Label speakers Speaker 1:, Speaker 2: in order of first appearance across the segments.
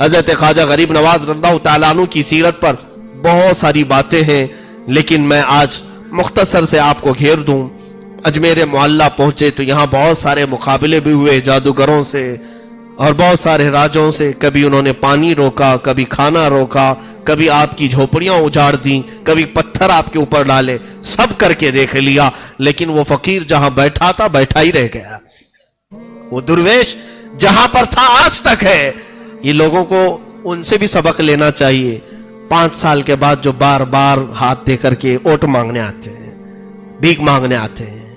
Speaker 1: حضرت خواجہ غریب نواز رضی اللہ تعالیٰ عنہ کی سیرت پر بہت ساری باتیں ہیں، لیکن میں آج مختصر سے آپ کو گھیر دوں۔ اجمیر معلیٰ پہنچے تو یہاں بہت سارے مقابلے بھی ہوئے جادوگروں سے اور بہت سارے راجوں سے۔ کبھی انہوں نے پانی روکا، کبھی کھانا روکا، کبھی آپ کی جھوپڑیاں اجاڑ دیں، کبھی پتھر آپ کے اوپر ڈالے، سب کر کے دیکھ لیا، لیکن وہ فقیر جہاں بیٹھا تھا بیٹھا ہی رہ گیا۔ وہ درویش جہاں پر تھا آج تک ہے۔ یہ لوگوں کو ان سے بھی سبق لینا چاہیے۔ 5 سال کے بعد جو بار بار ہاتھ دے کر کے ووٹ مانگنے آتے ہیں، بھیک مانگنے آتے ہیں،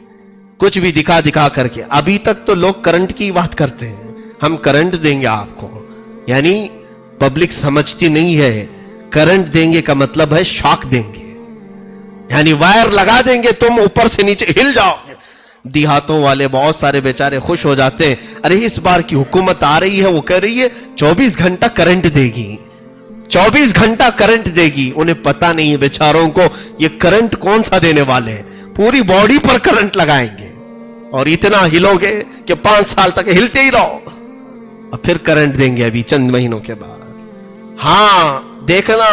Speaker 1: کچھ بھی دکھا دکھا کر کے، ابھی تک تو لوگ کرنٹ کی بات کرتے ہیں، ہم کرنٹ دیں گے آپ کو، یعنی پبلک سمجھتی نہیں ہے کرنٹ دیں گے کا مطلب ہے شاک دیں گے، یعنی وائر لگا دیں گے، تم اوپر سے نیچے ہل جاؤ گے۔ دیہاتوں والے بہت سارے بیچارے خوش ہو جاتے ہیں، ارے اس بار کی حکومت آ رہی ہے، وہ کہہ رہی ہے 24 گھنٹہ کرنٹ دے گی، 24 گھنٹہ کرنٹ دے گی۔ انہیں پتا نہیں ہے بیچاروں کو یہ کرنٹ کون سا دینے والے ہیں، پوری باڈی پر کرنٹ لگائیں گے اور اتنا ہلو گے کہ 5 سال تک ہلتے ہی رہو، اور پھر کرنٹ دیں گے ابھی چند مہینوں کے بعد۔ ہاں دیکھنا،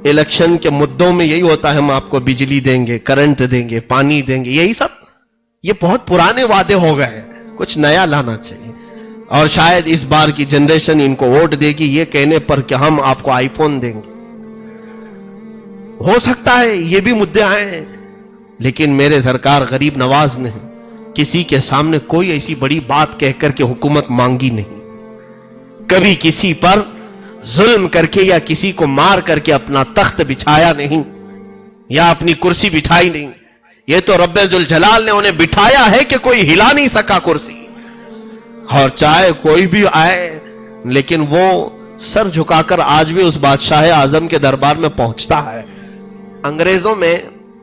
Speaker 1: الیکشن کے مدوں میں یہی ہوتا ہے، ہم آپ کو بجلی دیں گے، کرنٹ دیں گے، پانی دیں گے، یہی سب۔ یہ بہت پرانے وعدے ہو گئے، کچھ نیا لانا چاہیے۔ اور شاید اس بار کی جنریشن ان کو ووٹ دے گی یہ کہنے پر کہ ہم آپ کو آئی فون دیں گے۔ ہو سکتا ہے یہ بھی مدعے آئے ہیں، لیکن میرے سرکار غریب نواز نے کسی کے سامنے کوئی ایسی بڑی بات کہہ کر کے حکومت مانگی نہیں، کبھی کسی پر ظلم کر کے یا کسی کو مار کر کے اپنا تخت بچھایا نہیں یا اپنی کرسی بٹھائی نہیں۔ یہ تو رب ذوالجلال نے انہیں بٹھایا ہے کہ کوئی ہلا نہیں سکا کرسی، اور چاہے کوئی بھی آئے، لیکن وہ سر جھکا کر آج بھی اس بادشاہ اعظم کے دربار میں پہنچتا ہے۔ انگریزوں میں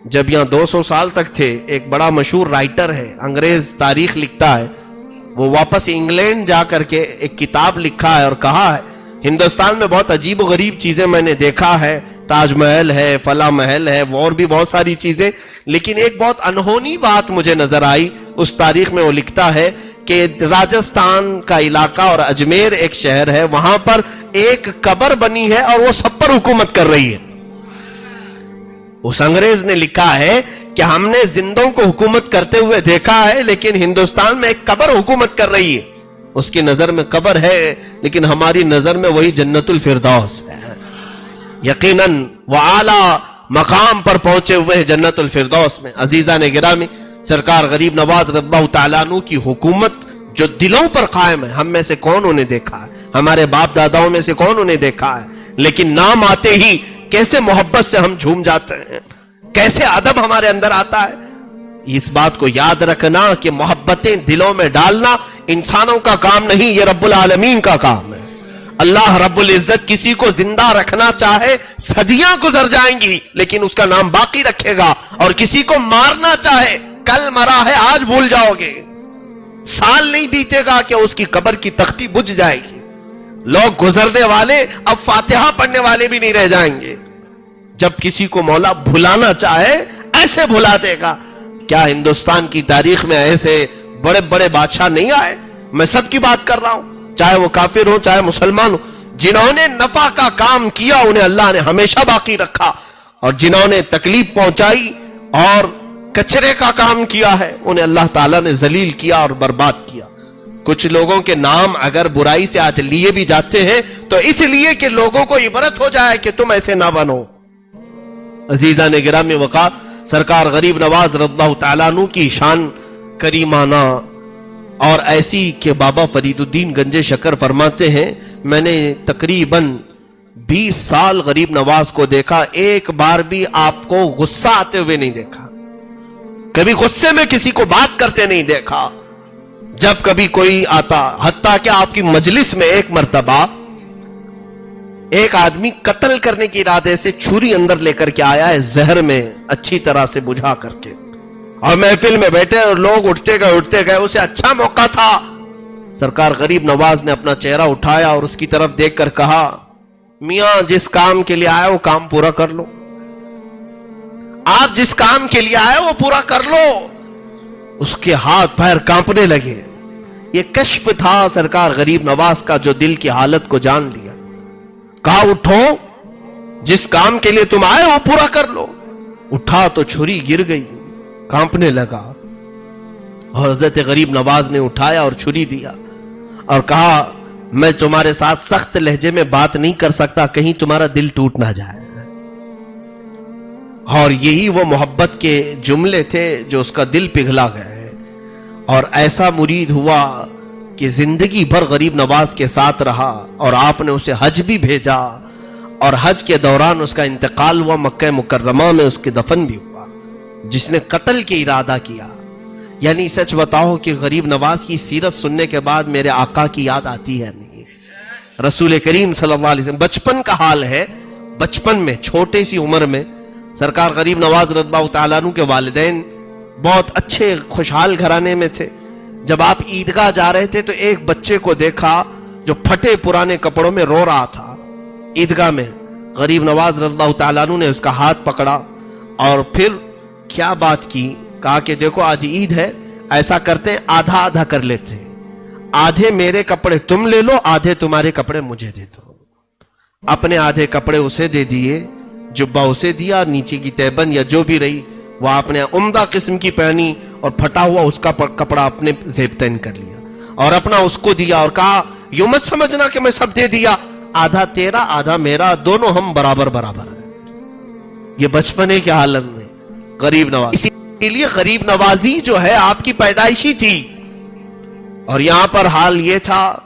Speaker 1: جب یہاں 200 سال تک تھے، ایک بڑا مشہور رائٹر ہے، انگریز تاریخ لکھتا ہے، وہ واپس انگلینڈ جا کر کے ایک کتاب لکھا ہے اور کہا ہے ہندوستان میں بہت عجیب و غریب چیزیں میں نے دیکھا ہے، تاج محل ہے، فلاں محل ہے، اور بھی بہت ساری چیزیں، لیکن ایک بہت انہونی بات مجھے نظر آئی۔ اس تاریخ میں وہ لکھتا ہے کہ راجستھان کا علاقہ اور اجمیر ایک شہر ہے، وہاں پر ایک قبر بنی ہے اور وہ سب پر حکومت کر رہی ہے۔ اس انگریز نے لکھا ہے کہ ہم نے زندوں کو حکومت کرتے ہوئے دیکھا ہے، لیکن ہندوستان میں ایک قبر حکومت کر رہی ہے۔ اس کی نظر میں قبر ہے، لیکن ہماری نظر میں وہی جنت الفردوس ہے۔ یقیناً وہ اعلیٰ مقام پر پہنچے ہوئے ہیں جنت الفردوس میں۔ عزیزان گرامی، سرکار غریب نواز رضی اللہ تعالیٰ عنہ کی حکومت جو دلوں پر قائم ہے، ہم میں سے کون انہیں دیکھا ہے، ہمارے باپ داداؤں میں سے کون انہیں دیکھا ہے، لیکن نام آتے ہی کیسے محبت سے ہم جھوم جاتے ہیں، کیسے ادب ہمارے اندر آتا ہے۔ اس بات کو یاد رکھنا کہ محبتیں دلوں میں ڈالنا انسانوں کا کام نہیں، یہ رب العالمین کا کام ہے۔ اللہ رب العزت کسی کو زندہ رکھنا چاہے، صدیاں گزر جائیں گی لیکن اس کا نام باقی رکھے گا، اور کسی کو مارنا چاہے، کل مرا ہے آج بھول جاؤ گے، سال نہیں بیتے گا کہ اس کی قبر کی تختی بجھ جائے گی۔ لوگ گزرنے والے اب فاتحہ پڑھنے والے بھی نہیں رہ جائیں گے۔ جب کسی کو مولا بھلانا چاہے ایسے بھلا دے گا۔ کیا ہندوستان کی تاریخ میں ایسے بڑے بڑے بادشاہ نہیں آئے؟ میں سب کی بات کر رہا ہوں، چاہے وہ کافر ہو چاہے مسلمان ہو، جنہوں نے نفع کا کام کیا انہیں اللہ نے ہمیشہ باقی رکھا، اور جنہوں نے تکلیف پہنچائی اور کچرے کا کام کیا ہے انہیں اللہ تعالیٰ نے ذلیل کیا اور برباد کیا۔ کچھ لوگوں کے نام اگر برائی سے آج لیے بھی جاتے ہیں تو اس لیے کہ لوگوں کو عبرت ہو جائے کہ تم ایسے نہ بنو۔ عزیزان گرامی وقار، سرکار غریب نواز رضی اللہ تعالیٰ عنہ کی شان کریمانہ اور ایسی کہ بابا فرید الدین گنج شکر فرماتے ہیں میں نے تقریباً 20 سال غریب نواز کو دیکھا، ایک بار بھی آپ کو غصہ آتے ہوئے نہیں دیکھا، کبھی غصے میں کسی کو بات کرتے نہیں دیکھا۔ جب کبھی کوئی آتا، حتیٰ کہ آپ کی مجلس میں ایک مرتبہ ایک آدمی قتل کرنے کے ارادے سے چھری اندر لے کر کے آیا ہے، زہر میں اچھی طرح سے بجھا کر کے، اور محفل میں بیٹھے اور لوگ اٹھتے گئے، اسے اچھا موقع تھا۔ سرکار غریب نواز نے اپنا چہرہ اٹھایا اور اس کی طرف دیکھ کر کہا، میاں جس کام کے لیے آئے وہ کام پورا کر لو، آپ جس کام کے لیے آئے وہ پورا کر لو۔ اس کے ہاتھ پیر کانپنے لگے۔ یہ کشف تھا سرکار غریب نواز کا جو دل کی حالت کو جان لیا۔ کہا اٹھو, جس کام کے لیے تم آئے وہ پورا کر لو. اٹھا تو چھری گر گئی, کانپنے لگا, اور حضرت غریب نواز نے اٹھایا اور چھری دیا اور کہا میں تمہارے ساتھ سخت لہجے میں بات نہیں کر سکتا, کہیں تمہارا دل ٹوٹ نہ جائے. اور یہی وہ محبت کے جملے تھے جو اس کا دل پگھلا گئے, اور ایسا مرید ہوا کہ زندگی بھر غریب نواز کے ساتھ رہا, اور آپ نے اسے حج بھی بھیجا, اور حج کے دوران اس کا انتقال ہوا, مکہ مکرمہ میں اس کے دفن بھی ہوا. جس نے قتل کے ارادہ کیا, یعنی سچ بتاؤ کہ غریب نواز کی سیرت سننے کے بعد میرے آقا کی یاد آتی ہے نہیں. رسول کریم صلی اللہ علیہ وسلم, بچپن کا حال ہے, بچپن میں چھوٹے سی عمر میں سرکار غریب نواز رضی اللہ تعالیٰ عنہ کے والدین بہت اچھے خوشحال گھرانے میں تھے. جب آپ عیدگاہ جا رہے تھے تو ایک بچے کو دیکھا جو پھٹے پرانے کپڑوں میں رو رہا تھا عیدگاہ میں. غریب نواز رضی اللہ تعالیٰ عنہ نے اس کا ہاتھ پکڑا اور پھر کیا بات کی, کہا کہ دیکھو آج عید ہے, ایسا کرتے ہیں آدھا آدھا کر لیتے ہیں, آدھے میرے کپڑے تم لے لو, آدھے تمہارے کپڑے مجھے دے دو. اپنے آدھے کپڑے اسے دے دیے, جبہ اسے دیا, نیچے کی تہبند یا جو بھی رہی وہ آپ نے عمدہ قسم کی پہنی, اور پھٹا ہوا اس کا کپڑا اپنے زیب تن کر لیا اور اپنا اس کو دیا, اور کہا یوں مت سمجھنا کہ میں سب دے دیا, آدھا تیرا آدھا میرا, دونوں ہم برابر برابر ہیں. یہ بچپنے کے حالت میں غریب نواز, اسی لیے غریب نوازی جو ہے آپ کی پیدائشی تھی. اور یہاں پر حال یہ تھا,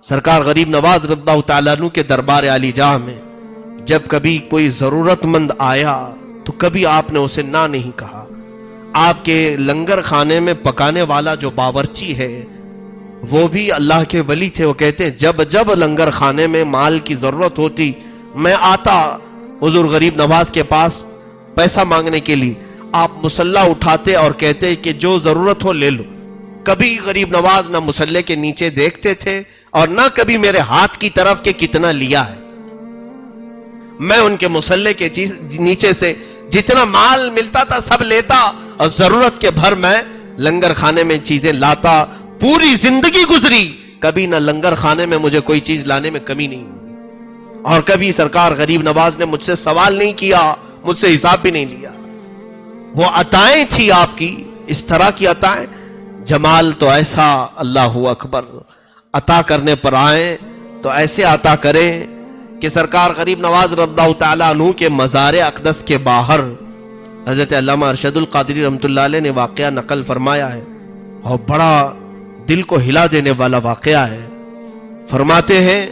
Speaker 1: سرکار غریب نواز رضی اللہ تعالیٰ عنہ کے دربار عالی جاہ میں جب کبھی کوئی ضرورت مند آیا تو کبھی آپ نے اسے نہ نہیں کہا. آپ کے لنگر خانے میں پکانے والا جو باورچی ہے وہ بھی اللہ کے ولی تھے. وہ کہتے ہیں جب جب لنگر خانے میں مال کی ضرورت ہوتی میں آتا حضور غریب نواز کے پاس پیسہ مانگنے کے لیے, آپ مصلح اٹھاتے اور کہتے کہ جو ضرورت ہو لے لو. کبھی غریب نواز نہ مصلح کے نیچے دیکھتے تھے اور نہ کبھی میرے ہاتھ کی طرف کہ کتنا لیا ہے. میں ان کے مصلح کے نیچے سے جتنا مال ملتا تھا سب لیتا, اور ضرورت کے بھر میں لنگر خانے میں چیزیں لاتا. پوری زندگی گزری, کبھی نہ لنگر خانے میں مجھے کوئی چیز لانے میں کمی نہیں ہوئی, اور کبھی سرکار غریب نواز نے مجھ سے سوال نہیں کیا, مجھ سے حساب بھی نہیں لیا. وہ عطائیں تھی آپ کی, اس طرح کی عطائیں. جمال تو ایسا, اللہ اکبر, عطا کرنے پر آئیں تو ایسے عطا کریں کہ سرکار غریب نواز رضی اللہ تعالیٰ عنہ کے مزار اقدس کے باہر حضرت علامہ ارشد القادری رحمۃ اللہ علیہ نے واقعہ نقل فرمایا ہے, اور بڑا دل کو ہلا دینے والا واقعہ ہے. فرماتے ہیں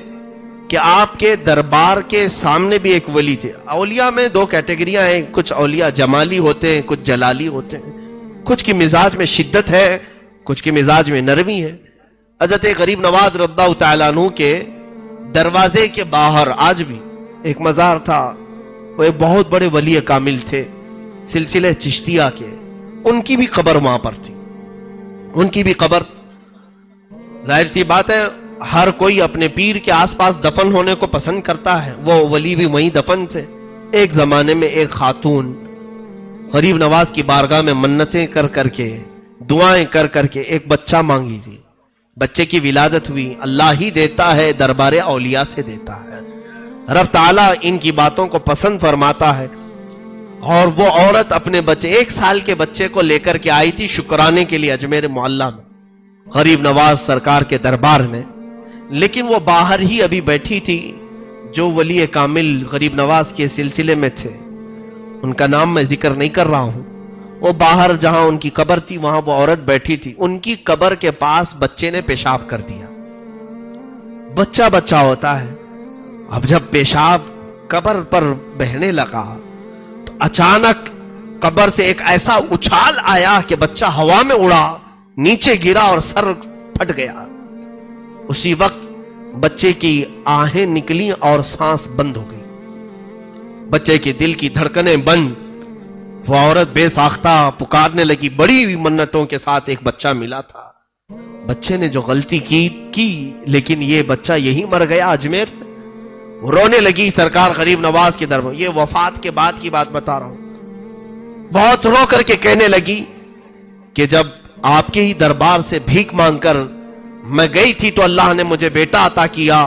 Speaker 1: کہ آپ کے دربار کے سامنے بھی ایک ولی تھے. اولیاء میں دو کیٹیگریاں ہیں, کچھ اولیاء جمالی ہوتے ہیں, کچھ جلالی ہوتے ہیں. کچھ کی مزاج میں شدت ہے, کچھ کی مزاج میں نرمی ہے. حضرت غریب نواز رضی اللہ تعالیٰ عنہ کے دروازے کے باہر آج بھی ایک مزار تھا. وہ ایک بہت بڑے ولی کامل تھے سلسلہ چشتیہ کے, ان کی بھی قبر وہاں پر تھی. ان کی بھی قبر, ظاہر سی بات ہے ہر کوئی اپنے پیر کے آس پاس دفن ہونے کو پسند کرتا ہے, وہ ولی بھی وہیں دفن تھے. ایک زمانے میں ایک خاتون غریب نواز کی بارگاہ میں منتیں کر کر کے, دعائیں کر کر کے ایک بچہ مانگی تھی. بچے کی ولادت ہوئی. اللہ ہی دیتا ہے, دربار اولیاء سے دیتا ہے. رب تعالیٰ ان کی باتوں کو پسند فرماتا ہے. اور وہ عورت اپنے بچے, 1 سال کے بچے کو لے کر کے آئی تھی شکرانے کے لیے اجمیر معلیٰ میں, غریب نواز سرکار کے دربار میں. لیکن وہ باہر ہی ابھی بیٹھی تھی. جو ولی کامل غریب نواز کے سلسلے میں تھے, ان کا نام میں ذکر نہیں کر رہا ہوں, وہ باہر جہاں ان کی قبر تھی وہاں وہ عورت بیٹھی تھی. ان کی قبر کے پاس بچے نے پیشاب کر دیا. بچہ بچہ ہوتا ہے, اب جب پیشاب قبر پر بہنے لگا تو اچانک قبر سے ایک ایسا اچھال آیا کہ بچہ ہوا میں اڑا, نیچے گرا اور سر پھٹ گیا. اسی وقت بچے کی آہیں نکلی اور سانس بند ہو گئی. بچے کے دل کی دھڑکنیں بند. وہ عورت بے ساختہ پکارنے لگی. بڑی منتوں کے ساتھ ایک بچہ ملا تھا. بچے نے جو غلطی کی لیکن یہ بچہ یہی مر گیا اجمیر. رونے لگی سرکار غریب نواز کے دربار. یہ وفات کے بعد کی بات بتا رہا ہوں. بہت رو کر کے کہنے لگی کہ جب آپ کے ہی دربار سے بھیک مانگ کر میں گئی تھی تو اللہ نے مجھے بیٹا عطا کیا,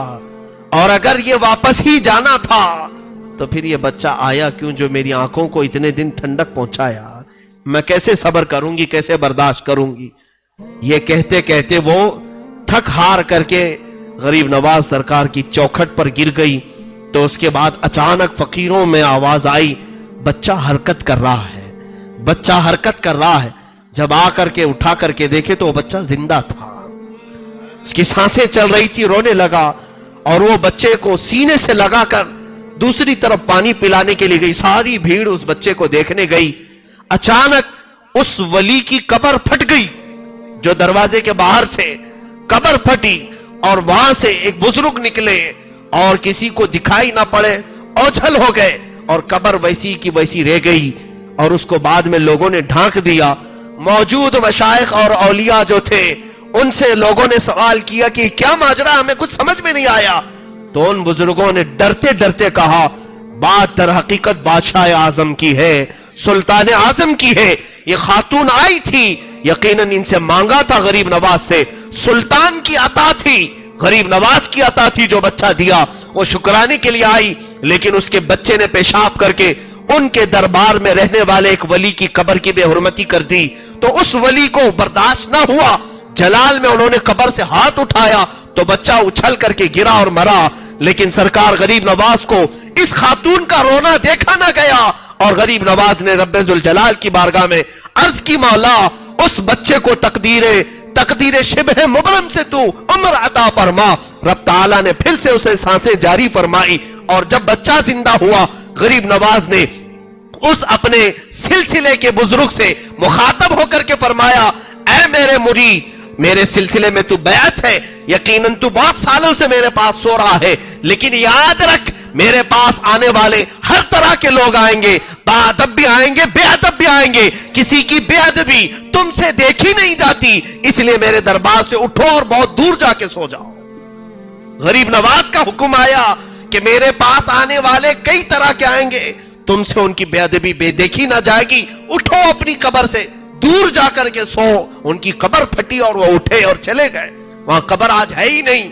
Speaker 1: اور اگر یہ واپس ہی جانا تھا تو پھر یہ بچہ آیا کیوں جو میری آنکھوں کو اتنے دن ٹھنڈک پہنچایا؟ میں کیسے صبر کروں گی، کیسے برداشت کروں گی؟ یہ کہتے کہتے وہ تھک ہار کر کے غریب نواز سرکار کی چوکھٹ پر گر گئی. تو اس کے بعد اچانک فقیروں میں آواز آئی، بچہ حرکت کر رہا ہے، بچہ حرکت کر رہا ہے. جب آ کر کے اٹھا کر کے دیکھے تو وہ بچہ زندہ تھا، اس کی سانسیں چل رہی تھی. رونے لگا اور وہ بچے کو سینے سے لگا کر دوسری طرف پانی پلانے کے لیے گئی. ساری بھیڑ اس بچے کو دیکھنے گئی. اچانک اس ولی کی قبر پھٹ گئی جو دروازے کے باہر تھے. قبر پھٹی اور وہاں سے ایک بزرگ نکلے اور کسی کو دکھائی نہ پڑے، اوجھل ہو گئے اور قبر ویسی کی ویسی رہ گئی. اور اس کو بعد میں لوگوں نے ڈھانک دیا. موجود مشائخ اور اولیاء جو تھے ان سے لوگوں نے سوال کیا کہ کیا ماجرا، ہمیں کچھ سمجھ میں نہیں آیا. تو ان بزرگوں نے ڈرتے ڈرتے کہا، بات در حقیقت بادشاہ اعظم کی ہے، سلطان اعظم کی ہے. یہ خاتون آئی تھی، یقیناً ان سے مانگا تھا غریب نواز سے. سلطان کی عطا تھی، غریب نواز کی عطا تھی جو بچہ دیا. وہ شکرانے کے لیے آئی، لیکن اس کے بچے نے پیشاب کر کے ان کے دربار میں رہنے والے ایک ولی کی قبر کی بے حرمتی کر دی. تو اس ولی کو برداشت نہ ہوا، جلال میں انہوں نے قبر سے ہاتھ اٹھایا تو بچہ اچھل کر کے گرا اور مرا. لیکن سرکار غریب نواز کو اس خاتون کا رونا دیکھا نہ گیا اور غریب نواز نے رب ذوالجلال کی بارگاہ میں عرض کی، مولا اس بچے کو تقدیر شبہ مبرم سے تو عمر عطا فرما. رب تعالیٰ نے پھر سے اسے سانسیں جاری فرمائی اور جب بچہ زندہ ہوا غریب نواز نے اس اپنے سلسلے کے بزرگ سے مخاطب ہو کر کے فرمایا، اے میرے مرید، میرے سلسلے میں تو بیعت ہے، یقیناً تو بہت سالوں سے میرے پاس سو رہا ہے، لیکن یاد رکھ میرے پاس آنے والے ہر طرح کے لوگ آئیں گے، باادب بھی آئیں گے، بے ادب بھی آئیں گے. کسی کی بے ادبی تم سے دیکھی نہیں جاتی، اس لیے میرے دربار سے اٹھو اور بہت دور جا کے سو جاؤ. غریب نواز کا حکم آیا کہ میرے پاس آنے والے کئی طرح کے آئیں گے، تم سے ان کی بے ادبی بے دیکھی نہ جائے گی. اٹھو اپنی قبر سے دور جا کر کے سو. ان کی قبر پھٹی اور وہ اٹھے اور چلے گئے. وہاں قبر آج ہے ہی نہیں.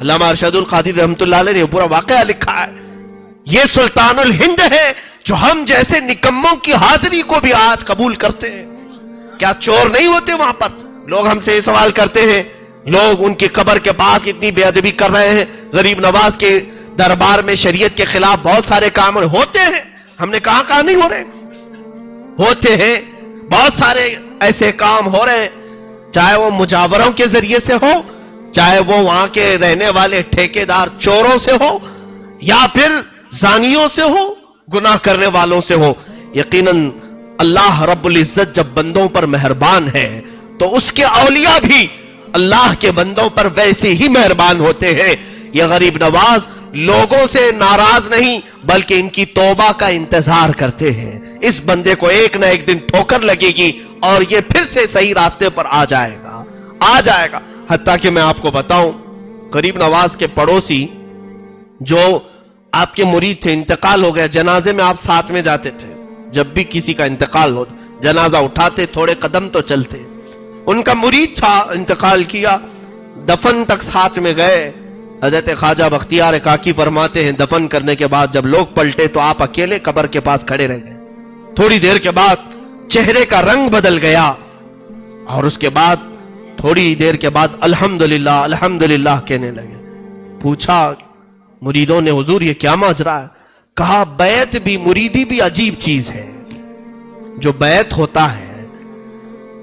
Speaker 1: علامہ ارشد القادری رحمت اللہ علیہ نے پورا واقعہ لکھا ہے. یہ سلطان الہند ہے جو ہم جیسے نکموں کی حاضری کو بھی آج قبول کرتے ہیں. کیا چور نہیں ہوتے وہاں پر؟ لوگ ہم سے یہ سوال کرتے ہیں، لوگ ان کی قبر کے پاس اتنی بے ادبی کر رہے ہیں. غریب نواز کے دربار میں شریعت کے خلاف بہت سارے کام ہوتے ہیں. ہم نے کہاں نہیں ہو رہے، ہوتے ہیں. بہت سارے ایسے کام ہو رہے ہیں، چاہے وہ مجاوروں کے ذریعے سے ہو، چاہے وہ وہاں کے رہنے والے ٹھیکیدار چوروں سے ہو، یا پھر زانیوں سے ہو، گناہ کرنے والوں سے ہو. یقیناً اللہ رب العزت جب بندوں پر مہربان ہے تو اس کے اولیاء بھی اللہ کے بندوں پر ویسے ہی مہربان ہوتے ہیں. یہ غریب نواز لوگوں سے ناراض نہیں بلکہ ان کی توبہ کا انتظار کرتے ہیں. اس بندے کو ایک نہ ایک دن ٹھوکر لگے گی اور یہ پھر سے صحیح راستے پر آ جائے گا. حتیٰ کہ میں آپ کو بتاؤں، غریب نواز کے پڑوسی جو آپ کے مرید تھے، انتقال ہو گیا، جنازے میں آپ ساتھ میں جاتے تھے. جب بھی کسی کا انتقال ہو جنازہ اٹھاتے، تھوڑے قدم تو چلتے. ان کا مرید تھا، انتقال کیا، دفن تک ساتھ میں گئے. حضرت خواجہ بختیار کاکی فرماتے ہیں دفن کرنے کے بعد جب لوگ پلٹے تو آپ اکیلے قبر کے پاس کھڑے رہ گئے. تھوڑی دیر کے بعد چہرے کا رنگ بدل گیا اور اس کے بعد تھوڑی دیر کے بعد الحمدللہ الحمدللہ کہنے لگے. پوچھا مریدوں نے، حضور یہ کیا ماجرا ہے؟ کہا بیعت بھی مریدی بھی عجیب چیز ہے. جو بیعت ہوتا ہے،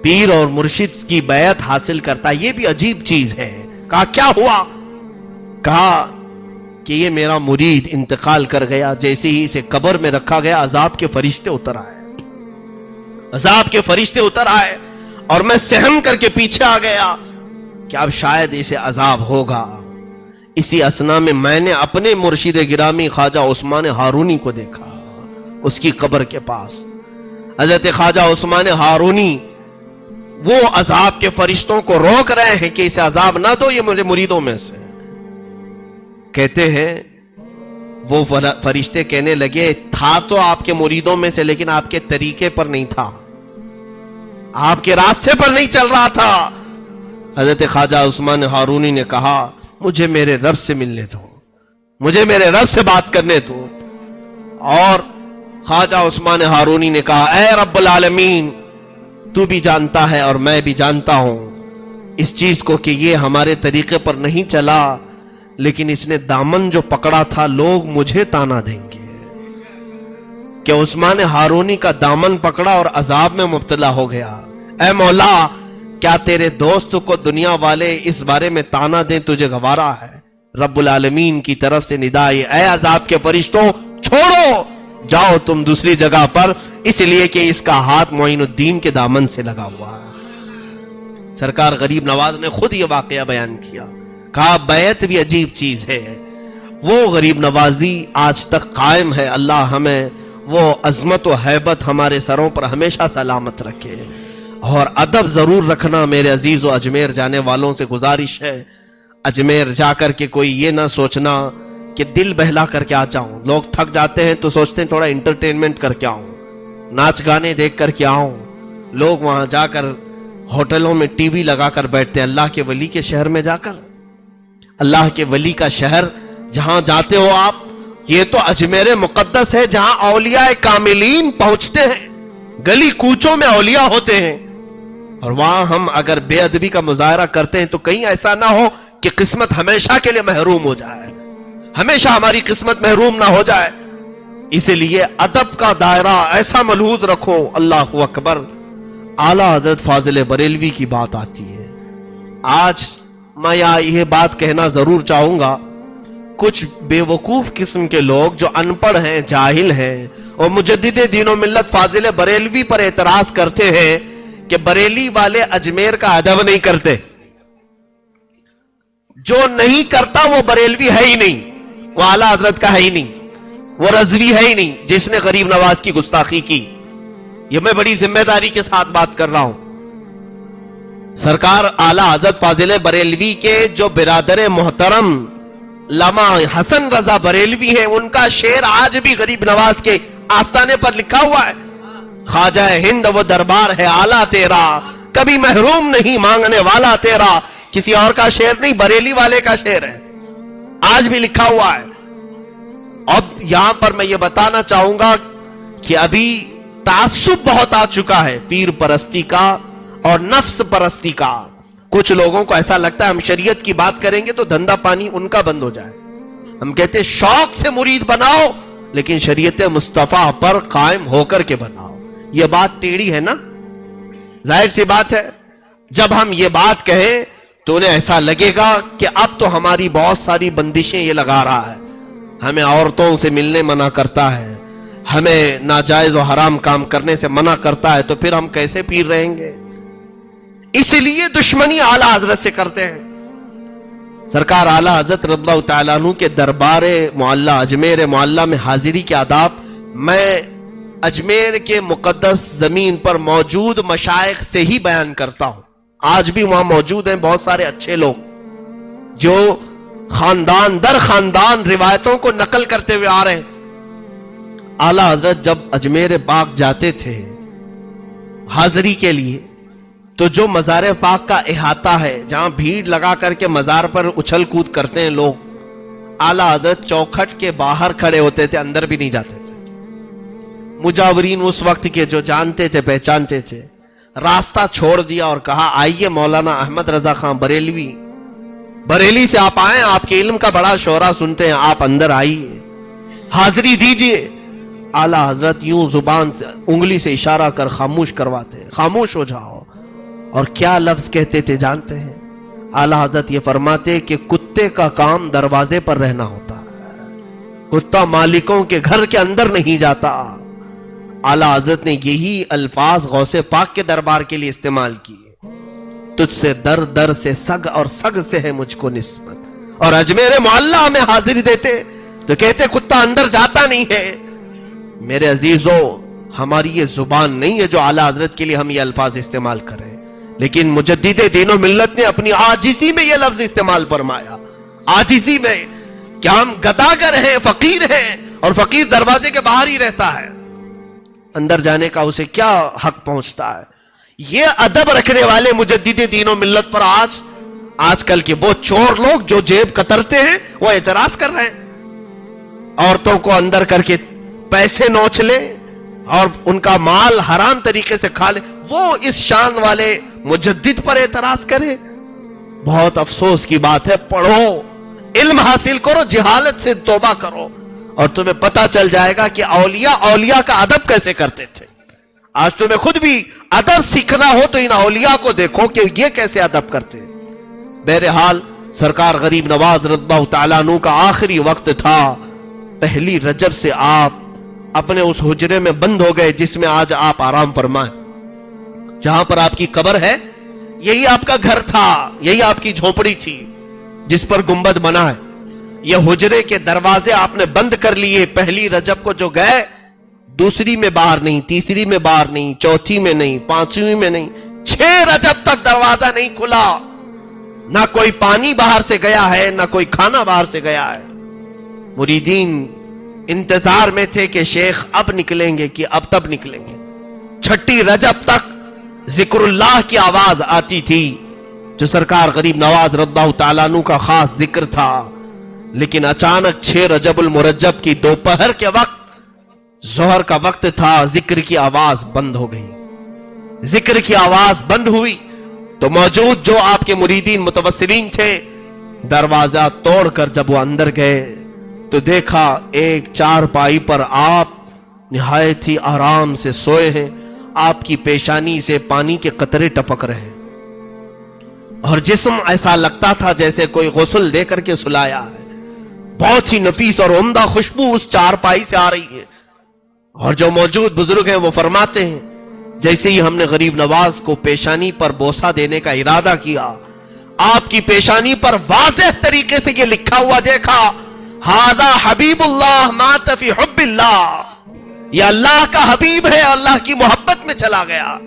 Speaker 1: پیر اور مرشد کی بیعت حاصل کرتا ہے، یہ بھی عجیب چیز ہے. کہا کیا ہوا؟ کہا کہ یہ میرا مرید انتقال کر گیا، جیسے ہی اسے قبر میں رکھا گیا عذاب کے فرشتے اتر آئے. عذاب کے فرشتے اتر آئے اور میں سہم کر کے پیچھے آ گیا کہ اب شاید اسے عذاب ہوگا. اسی اسنا میں نے اپنے مرشد گرامی خواجہ عثمان ہارونی کو دیکھا اس کی قبر کے پاس. حضرت خواجہ عثمان ہارونی وہ عذاب کے فرشتوں کو روک رہے ہیں کہ اسے عذاب نہ دو، یہ میرے مریدوں میں سے. کہتے ہیں وہ فرشتے کہنے لگے تھا تو آپ کے مریدوں میں سے، لیکن آپ کے طریقے پر نہیں تھا، آپ کے راستے پر نہیں چل رہا تھا. حضرت خواجہ عثمان ہارونی نے کہا مجھے میرے رب سے ملنے دو. مجھے میرے رب سے بات کرنے دو۔ اور خواجہ عثمان ہارونی نے کہا اے رب العالمین، تو بھی جانتا ہے اور میں بھی جانتا ہوں اس چیز کو کہ یہ ہمارے طریقے پر نہیں چلا، لیکن اس نے دامن جو پکڑا تھا لوگ مجھے تانا دیں گے کہ عثمان ہارونی کا دامن پکڑا اور عذاب میں مبتلا ہو گیا۔ اے مولا، کیا تیرے دوست کو دنیا والے اس بارے میں تانا دیں تجھے گوارا ہے؟ رب العالمین کی طرف سے ندا آئی اے عذاب کے فرشتوں، چھوڑو، جاؤ تم دوسری جگہ پر، اس لیے کہ اس کا ہاتھ معین الدین کے دامن سے لگا ہوا ہے۔ سرکار غریب نواز نے خود یہ واقعہ بیان کیا، کہا بیعت بھی عجیب چیز ہے، وہ غریب نوازی آج تک قائم ہے۔ اللہ ہمیں وہ عظمت و ہیبت ہمارے سروں پر ہمیشہ سلامت رکھے۔ اور ادب ضرور رکھنا میرے عزیز و اجمیر جانے والوں سے گزارش ہے، اجمیر جا کر کے کوئی یہ نہ سوچنا کہ دل بہلا کر کے آ جاؤں۔ لوگ تھک جاتے ہیں تو سوچتے ہیں تھوڑا انٹرٹینمنٹ کر کے آؤں، ناچ گانے دیکھ کر کے آؤں۔ لوگ وہاں جا کر ہوٹلوں میں ٹی وی لگا کر بیٹھتے ہیں۔ اللہ کے ولی کے شہر میں جا کر، اللہ کے ولی کا شہر جہاں جاتے ہو آپ، یہ تو اجمیر مقدس ہے جہاں اولیاء کاملین پہنچتے ہیں، گلی کوچوں میں اولیاء ہوتے ہیں، اور وہاں ہم اگر بے ادبی کا مظاہرہ کرتے ہیں تو کہیں ایسا نہ ہو کہ قسمت ہمیشہ کے لیے محروم ہو جائے، ہمیشہ ہماری قسمت محروم نہ ہو جائے۔ اسی لیے ادب کا دائرہ ایسا ملحوظ رکھو۔ اللہ اکبر۔ اعلیٰ حضرت فاضل بریلوی کی بات آتی ہے۔ آج میں یہ بات کہنا ضرور چاہوں گا، کچھ بے وقوف قسم کے لوگ جو ان پڑھ ہیں، جاہل ہیں، اور مجدد دین و ملت فاضل بریلوی پر اعتراض کرتے ہیں کہ بریلی والے اجمیر کا ادب نہیں کرتے۔ جو نہیں کرتا وہ بریلوی ہے ہی نہیں، وہ اعلیٰ حضرت کا ہے ہی نہیں، وہ رضوی ہے ہی نہیں جس نے غریب نواز کی گستاخی کی۔ یہ میں بڑی ذمہ داری کے ساتھ بات کر رہا ہوں۔ سرکار اعلیٰ حضرت فاضل بریلوی کے جو برادر محترم علامہ حسن رضا بریلوی ہیں، ان کا شعر آج بھی غریب نواز کے آستانے پر لکھا ہوا ہے۔ خواجہ ہند وہ دربار ہے اعلیٰ تیرا، کبھی محروم نہیں مانگنے والا تیرا۔ کسی اور کا شعر نہیں، بریلی والے کا شعر ہے، آج بھی لکھا ہوا ہے۔ اب یہاں پر میں یہ بتانا چاہوں گا کہ ابھی تعصب بہت آ چکا ہے، پیر پرستی کا اور نفس پرستی کا۔ کچھ لوگوں کو ایسا لگتا ہے ہم شریعت کی بات کریں گے تو دھندا پانی ان کا بند ہو جائے۔ ہم کہتے ہیں شوق سے مرید بناؤ، لیکن شریعت مصطفیٰ پر قائم ہو کر کے بناؤ۔ یہ بات ٹیڑھی ہے نا، ظاہر سی بات ہے۔ جب ہم یہ بات کہیں تو انہیں ایسا لگے گا کہ اب تو ہماری بہت ساری بندشیں یہ لگا رہا ہے، ہمیں عورتوں سے ملنے منع کرتا ہے، ہمیں ناجائز و حرام کام کرنے سے منع کرتا ہے، تو پھر ہم کیسے پیر رہیں گے؟ اسی لیے دشمنی اعلیٰ حضرت سے کرتے ہیں۔ سرکار اعلیٰ حضرت رضی اللہ تعالیٰ عنہ کے دربار معلیٰ اجمیر معلیٰ میں حاضری کے آداب میں اجمیر کے مقدس زمین پر موجود مشائخ سے ہی بیان کرتا ہوں۔ آج بھی وہاں موجود ہیں بہت سارے اچھے لوگ جو خاندان در خاندان روایتوں کو نقل کرتے ہوئے آ رہے ہیں۔ اعلیٰ حضرت جب اجمیر پاک جاتے تھے حاضری کے لیے تو جو مزار پاک کا احاطہ ہے جہاں بھیڑ لگا کر کے مزار پر اچھل کود کرتے ہیں لوگ، اعلیٰ حضرت چوکھٹ کے باہر کھڑے ہوتے تھے، اندر بھی نہیں جاتے تھے۔ مجاورین اس وقت کے جو جانتے تھے پہچانتے تھے، راستہ چھوڑ دیا اور کہا آئیے مولانا احمد رضا خان بریلوی، بریلی سے آپ آئیں، آپ کے علم کا بڑا شعرا سنتے ہیں، آپ اندر آئیے، حاضری دیجئے۔ اعلیٰ حضرت یوں زبان سے انگلی سے اشارہ کر خاموش کرواتے، خاموش ہو جاؤ۔ اور کیا لفظ کہتے تھے جانتے ہیں؟ اعلیٰ حضرت یہ فرماتے کہ کتے کا کام دروازے پر رہنا ہوتا ہے، کتا مالکوں کے گھر کے اندر نہیں جاتا۔ اعلیٰ حضرت نے یہی الفاظ غوث پاک کے دربار کے لیے استعمال کیے، تجھ سے در در سے سگ اور سگ سے ہے مجھ کو نسبت۔ اور اجمیر معلیٰ میں حاضری دیتے تو کہتے کتا اندر جاتا نہیں ہے۔ میرے عزیزو، ہماری یہ زبان نہیں ہے جو اعلیٰ حضرت کے لیے ہم یہ الفاظ استعمال کریں، لیکن مجدد دین و ملت نے اپنی عاجزی میں یہ لفظ استعمال فرمایا، عاجزی میں، کہ ہم گداگر ہیں، فقیر ہیں، اور فقیر دروازے کے باہر ہی رہتا ہے، اندر جانے کا اسے کیا حق پہنچتا ہے؟ یہ ادب رکھنے والے مجدد دین و ملت پر آج کل کے وہ چور لوگ جو جیب کترتے ہیں وہ اعتراض کر رہے ہیں۔ عورتوں کو اندر کر کے پیسے نوچ لے اور ان کا مال حرام طریقے سے کھا لے، وہ اس شان والے مجدد پر اعتراض کرے؟ بہت افسوس کی بات ہے۔ پڑھو، علم حاصل کرو، جہالت سے توبہ کرو، اور تمہیں پتا چل جائے گا کہ اولیاء کا ادب کیسے کرتے تھے۔ آج تمہیں خود بھی ادب سیکھنا ہو تو ان اولیاء کو دیکھو کہ یہ کیسے ادب کرتے۔ بہرحال سرکار غریب نواز رضی اللہ تعالیٰ عنہ کا آخری وقت تھا۔ پہلی رجب سے آپ اپنے اس حجرے میں بند ہو گئے جس میں آج آپ آرام فرمائیں، جہاں پر آپ کی قبر ہے۔ یہی آپ کا گھر تھا، یہی آپ کی جھونپڑی تھی جس پر گنبد بنا ہے۔ یہ حجرے کے دروازے آپ نے بند کر لیے۔ پہلی رجب کو جو گئے، دوسری میں باہر نہیں، تیسری میں باہر نہیں، چوتھی میں نہیں، پانچویں میں نہیں، 6 رجب تک دروازہ نہیں کھلا۔ نہ کوئی پانی باہر سے گیا ہے، نہ کوئی کھانا باہر سے گیا ہے۔ مریدین انتظار میں تھے کہ شیخ اب نکلیں گے کہ اب تب نکلیں گے۔ 6 رجب تک ذکر اللہ کی آواز آتی تھی جو سرکار غریب نواز رضی اللہ تعالیٰ عنہ کا خاص ذکر تھا، لیکن اچانک 6 رجب المرجب کی دوپہر کے وقت، ظہر کا وقت تھا، ذکر کی آواز بند ہو گئی۔ ذکر کی آواز بند ہوئی تو موجود جو آپ کے مریدین متوسلین تھے، دروازہ توڑ کر جب وہ اندر گئے تو دیکھا ایک چارپائی پر آپ نہایت ہی آرام سے سوئے ہیں۔ آپ کی پیشانی سے پانی کے قطرے ٹپک رہے ہیں اور جسم ایسا لگتا تھا جیسے کوئی غسل دے کر کے سلایا ہے۔ بہت ہی نفیس اور عمدہ خوشبو اس چارپائی سے آ رہی ہے، اور جو موجود بزرگ ہیں وہ فرماتے ہیں جیسے ہی ہم نے غریب نواز کو پیشانی پر بوسہ دینے کا ارادہ کیا، آپ کی پیشانی پر واضح طریقے سے یہ لکھا ہوا دیکھا، ھذا حبیب اللہ مات فی حب اللہ، یہ اللہ کا حبیب ہے، اللہ کی محبت میں چلا گیا۔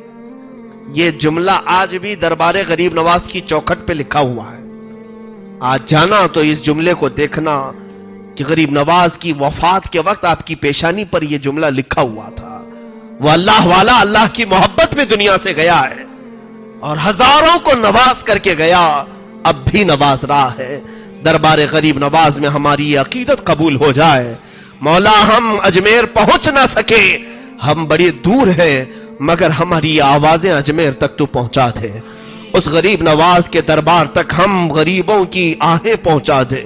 Speaker 1: یہ جملہ آج بھی دربار غریب نواز کی چوکھٹ پہ لکھا ہوا ہے۔ آج جانا تو اس جملے کو دیکھنا کہ غریب نواز کی وفات کے وقت آپ کی پیشانی پر یہ جملہ لکھا ہوا تھا۔ وہ اللہ والا اللہ کی محبت میں دنیا سے گیا ہے اور ہزاروں کو نواز کر کے گیا، اب بھی نواز رہا ہے۔ دربار غریب نواز میں ہماری یہ عقیدت قبول ہو جائے۔ مولا ہم اجمیر پہنچ نہ سکے، ہم بڑی دور ہیں، مگر ہماری آوازیں اجمیر تک تو پہنچا دے۔ اس غریب نواز کے دربار تک ہم غریبوں کی آہیں پہنچا دے،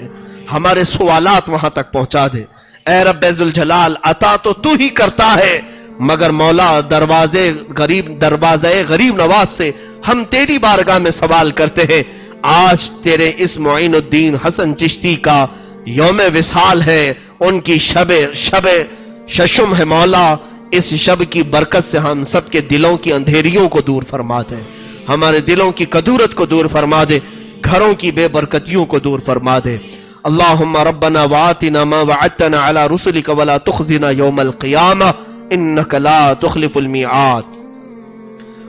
Speaker 1: ہمارے سوالات وہاں تک پہنچا دے۔ اے رب ذوالجلال، عطا تو ہی کرتا ہے، مگر مولا دروازے غریب نواز سے ہم تیری بارگاہ میں سوال کرتے ہیں۔ آج تیرے اس معین الدین حسن چشتی کا یوم وصال ہے، ان کی شب ششم ہے مولا، اس شب کی برکت سے ہم سب کے دلوں کی اندھیریوں کو دور فرما دے، ہمارے دلوں کی کدورت کو دور فرما دے، گھروں کی بے برکتیوں کو دور فرما دے۔ اللہم ربنا وآتنا ما وعدتنا علی رسلک ولا تخزنا یوم القیامہ انک لا تخلف المیعاد۔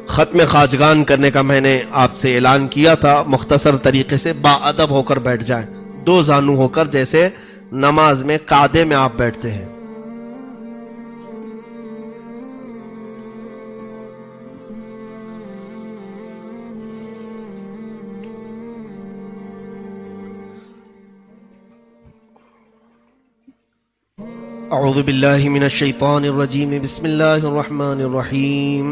Speaker 1: ختم خواجگان کرنے کا میں نے آپ سے اعلان کیا تھا، مختصر طریقے سے با ادب ہو کر بیٹھ جائیں، 2 زانو ہو کر، جیسے نماز میں قاعدے میں آپ بیٹھتے ہیں۔ اعوذ باللہ من الشیطان الرجیم، بسم اللہ الرحمن الرحیم۔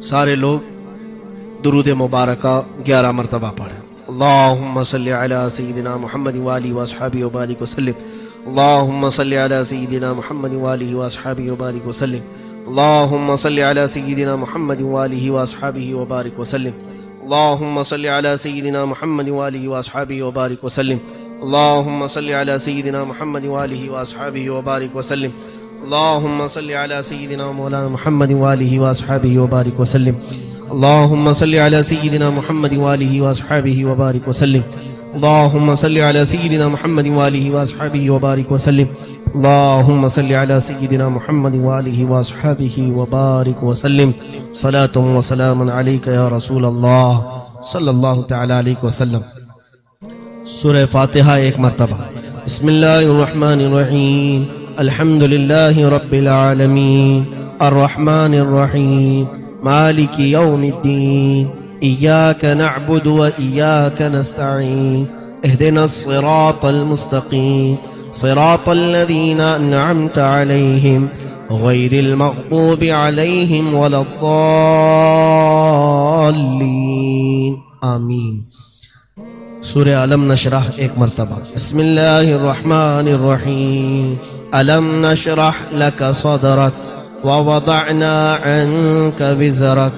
Speaker 1: سارے لوگ درود مبارکہ 11 مرتبہ پڑھیں۔ اللہم صلی علی سیدنا محمد وآلہ واصحابہ وبارک وسلم، اللہم صلی علی سیدنا محمد وآلہ واصحابہ وبارک وسلم، اللہم صلی علی سیدنا محمد وآلہ واصحابہ وبارک وسلم، اللہم صلی علی سیدنا محمد وآلہ واصحابہ وبارک وسلم، اللہم صلی علی سیدنا محمد وآلہ واصحابہ وبارک وسلم، اللہم صلی علی سیدنا مولانا محمد وآلہ واصحابہ وبارک وسلم، اللہم صلی علی سیدنا محمد وآلہ واصحابہ وبارک وسلم، اللہم صلی علی سیدنا محمد وآلہ واصحابہ وبارک وسلم، اللہم صلی علی سیدنا محمد وآلہ واصحابہ وبارک وسلم۔ صلاۃ و سلام علیک یا رسول اللہ صلی اللہ تعالی علیہ وسلم۔ سورہ فاتحہ 1 مرتبہ۔ بسم اللہ الرحمن الرحیم، الحمد للہ رب العالمین، الرحمن الرحیم، مالک یوم الدین، ایاک نعبد و ایاک نستعین، اهدنا الصراط المستقيم صراط الذين أنعمت عليهم غير المغضوب عليهم ولا الضالين آمین۔ سورہ علم نشرح ایک مرتبہ۔ بسم اللہ الرحمن الرحیم۔ علم نشرح لك صدرك ووضعنا عنك وزرك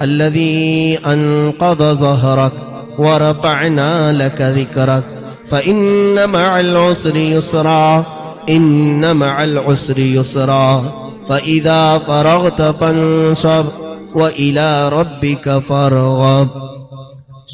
Speaker 1: الذي أنقض ظهرك ورفعنا لك ذكرك فإن مع العسر يسرا إن مع العسر يسرا فإذا فرغت فانصب وإلى ربك فارغب۔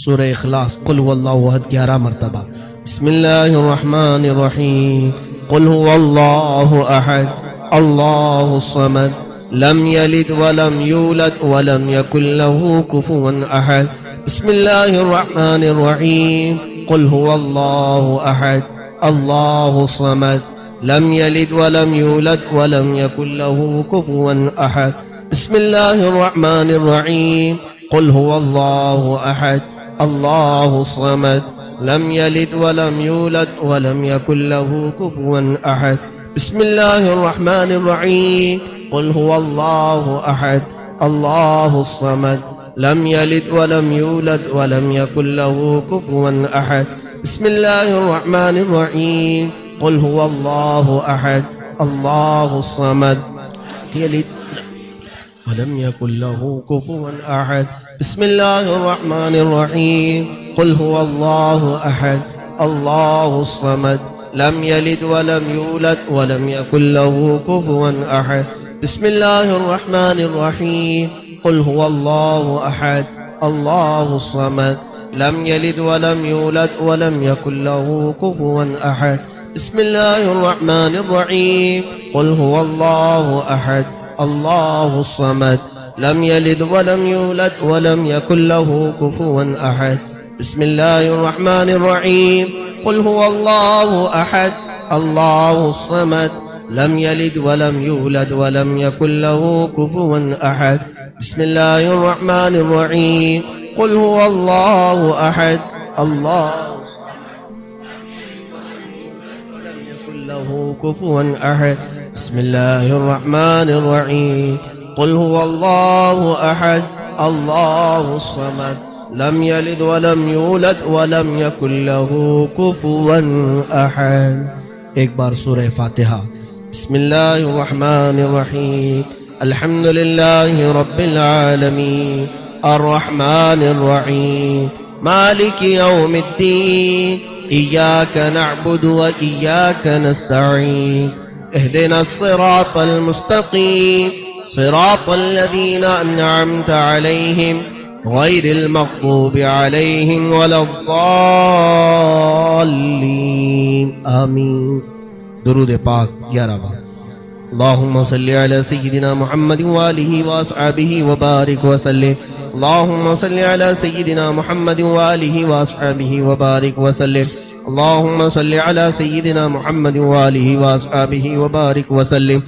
Speaker 1: سورہ اخلاص قل هو اللہ احد 11 مرتبہ۔ بسم اللہ الرحمن الرحیم۔ قل هو اللہ احد اللہ الصمد لم يلد ولم يولد ولم يكن له كفوا احد۔ بسم اللہ الرحمن الرحیم۔ قل هو اللہ احد اللہ الصمد لم يلد ولم يولد ولم يكن له كفوا احد۔ بسم اللہ الرحمن الرحیم۔ قل هو اللہ احد اللہ الصمد لم يلد ولم يولد ولم يكن له كفوا احد۔ بسم اللہ الرحمن الرحیم۔ قل هو اللہ احد اللہ الصمد لم يلد ولم يولد ولم يكن له كفوا احد۔ بسم اللہ الرحمن الرحیم۔ قل هو اللہ احد اللہ الصمد يلد ولم يكن له كفوا احد۔ بسم اللہ الرحمن الرحیم۔ قل هو اللہ احد اللہ الصمد لم يلد ولم يولد ولم يكن له كفوا احد۔ بسم اللہ الرحمن الرحیم۔ قل هو اللہ احد اللہ الصمد لم يلد ولم يولد ولم يكن له كفوا احد۔ بسم اللہ الرحمن الرحیم۔ قل هو اللہ احد اللہ الصمد لم يلد ولم يولد ولم يكن له كفوا احد۔ بسم اللہ الرحمن الرحیم۔ قل هو اللہ احد اللہ الصمد لم يلد ولم يولد ولم يكن له كفوا احد۔ بسم اللہ الرحمن الرحیم۔ قل هو اللہ احد اللہ لم يكن له كفوا احد۔ بسم اللہ الرحمن الرحیم۔ قل هو اللہ احد اللہ الصمد لم يلد ولم يولد ولم يكن له كفوا احد۔ ایک بار سورہ فاتحہ۔ بسم اللہ الرحمن الرحیم۔ الحمد للہ رب العالمین الرحمن الرحیم مالک یوم الدین ایاک نعبد و ایاک نستعین اہدنا الصراط المستقیم صراط الذین انعمت علیہم غیر المغضوب علیہم ولا الضالین آمین۔ درود پاک 11 بار۔ اللہم صلی علی سیدنا محمد وآلہ واصحابہ وبارک وسلم۔ اللہم صلی علی سیدنا محمد وآلہ واصحابہ وبارک وسلم۔ اللہم صلی علی سیدنا محمد وآلہ واصحابہ وبارک وسلم۔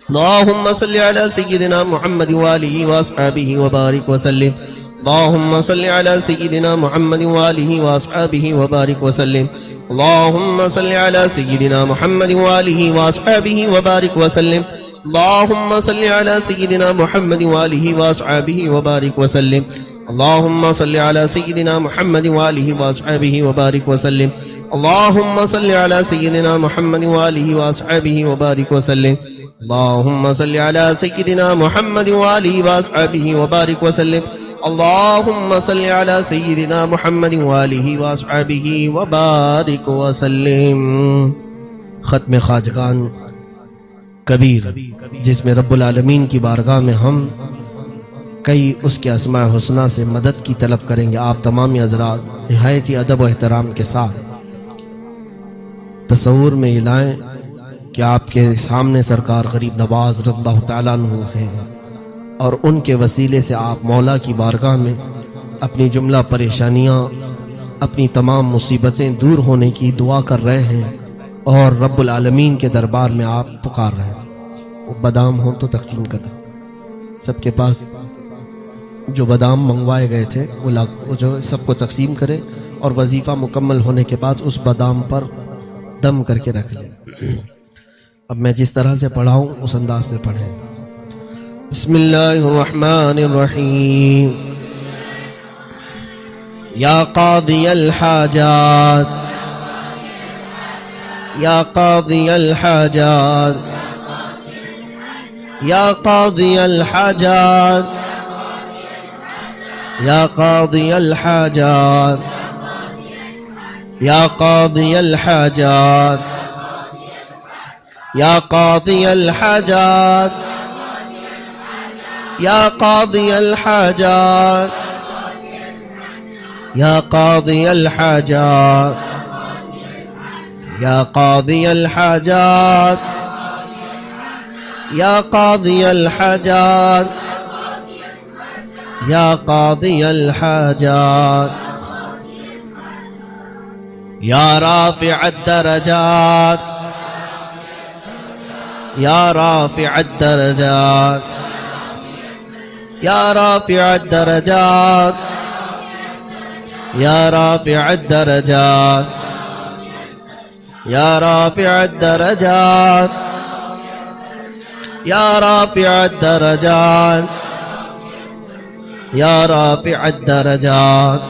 Speaker 1: اللہم صلی علی سیدنا محمد وآلہ واصحابہ وبارک وسلم۔ اللہم صلی علی سیدنا محمد وآلہ واصحابہ وبارک وسلم۔ اللہم صلی علی سیدنا محمد وآلہ واصحابہ وبارک وسلم۔ اللہم صلی علی سیدنا محمد وآلہ واصحابہ وبارک وسلم۔ اللہم صلی علی سیدنا محمد وآلہ واصحابہ وبارک وسلم۔ اللہم صلی علی سیدنا محمد وآلہ واصحابہ وبارک وسلم۔ اللہم صلی علی سیدنا محمد وآلہ واصحابہ وبارک وسلم۔ اللہم صلی علی سیدنا محمد وآلہ واصحابہ وبارک وسلم۔ ختم خواجگان کبیر، جس میں رب العالمین کی بارگاہ میں ہم کئی اس کے اسماء حسنہ سے مدد کی طلب کریں گے۔ آپ تمامی حضرات نہایت ہی ادب و احترام کے ساتھ تصور میں یہ لائیں کہ آپ کے سامنے سرکار غریب نواز رضی اللہ تعالیٰ عنہ ہیں، اور ان کے وسیلے سے آپ مولا کی بارگاہ میں اپنی جملہ پریشانیاں، اپنی تمام مصیبتیں دور ہونے کی دعا کر رہے ہیں، اور رب العالمین کے دربار میں آپ پکار رہے ہیں۔ وہ بادام ہوں تو تقسیم کریں، سب کے پاس
Speaker 2: جو بادام منگوائے گئے تھے وہ جو سب کو تقسیم کرے اور وظیفہ مکمل ہونے کے بعد اس بادام پر دم کر کے رکھ لیں۔ اب میں جس طرح سے پڑھاؤں اس انداز سے پڑھیں۔ بسم اللہ الرحمن الرحیم۔ یا قاضی الحاجات یا قاضی الحاجات یا قاضی الحاجات یا قاضی الحاجات یا قاضی الحاجات یا قاضی الحاجات یا قاضی الحاجات یا قاضی الحاجات یا قاضی الحاجات یا قاضی الحاجات یا قاضی الحاجات یا رافع الدرجات یا رافع الدرجات یا رافع الدرجات یا رافع الدرجات یا رافع الدرجات یا رافع الدرجات یا رافع الدرجات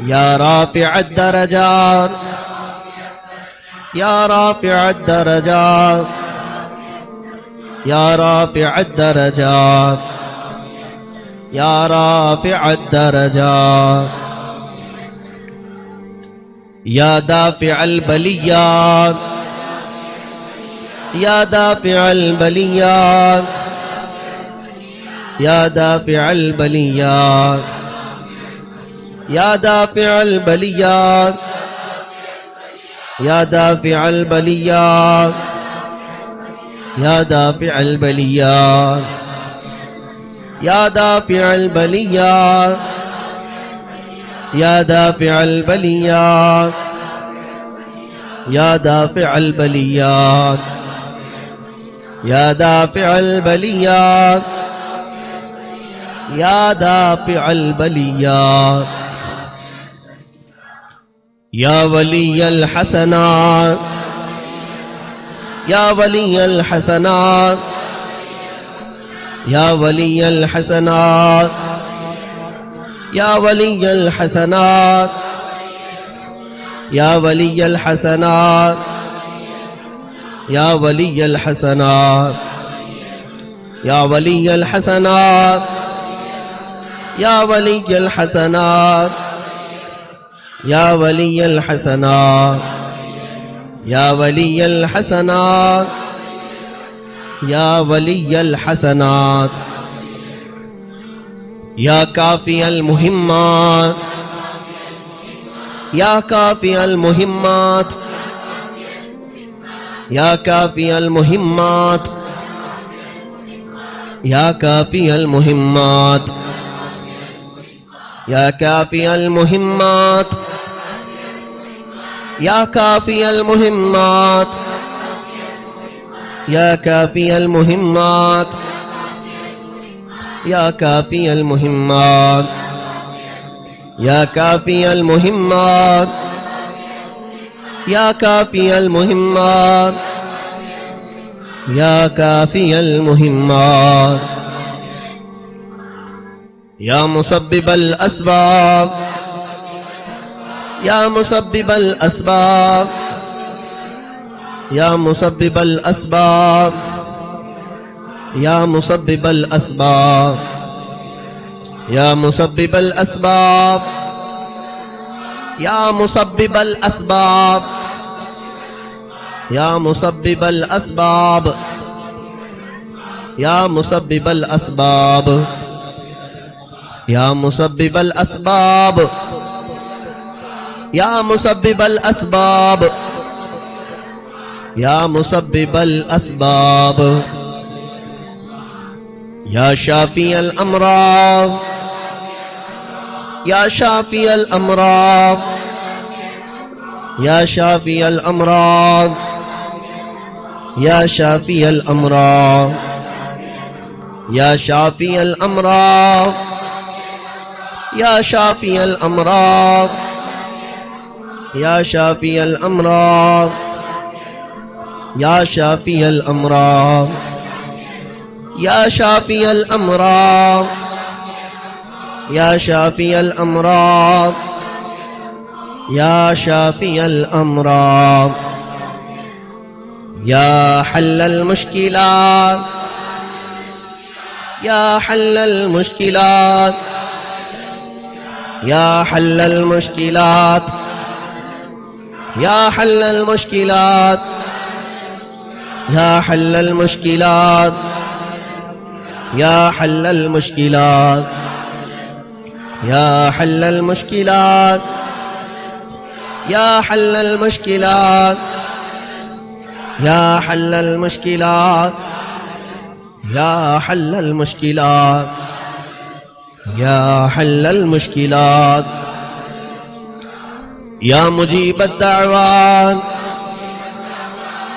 Speaker 2: یا رافع الدرجات یا رافع الدرجات یا رافع الدرجات یا رافع الدرجات یا دافع البلیات یا دافع البلیات یا دافع البلیات یا دافع البلیات یا دافع البلیات یا دافع البلیات یا دافع البلیات یا دافع البلیات یا دافع البلیات یا دافع البلیات یا دافع البلیات یا ولی الحسنات یا ولی الحسنات یا ولی الحسنات یا ولی الحسنات یا ولی الحسنات یا ولی الحسنات یا ولی الحسنات یا ولی الحسنات یا ولی الحسنات یا ولی الحسنات یا ولی الحسنات یا کافی المہمات یا کافی المہمات یا کافی المہمات یا کافی المہمات یا کافی المہمات یا کافی المہمات یا کافی المہمات یا کافی المہمات یا کافی المہمات یا کافی المہمات یا کافی المہمات یا مسبب الاسباب یا مسبب الاسباب یا مسبب الاسباب یا مسبب الاسباب یا مسبب الاسباب یا مسبب الاسباب یا مسبب الاسباب یا مسبب الاسباب یا مسبب الاسباب یا مسبب الاسباب یا مسبب الاسباب یا شافی الامراض یا شافی الامراض یا شافی الامراض یا شافی الامراض یا شافی الامراض یا شافی الامراض یا شافی الامراض یا شافی الامراض یا شافی الامراض یا شافی الامراض یا شافی الامراض یا حل المشکلات یا حل المشکلات یا حل المشکلات یا حل المشکلات یا حل المشکلات یا حل المشکلات یا حل المشکلات یا حل المشکلات یا حل المشکلات یا حل المشکلات یا حل المشکلات یا مجیب الدعوات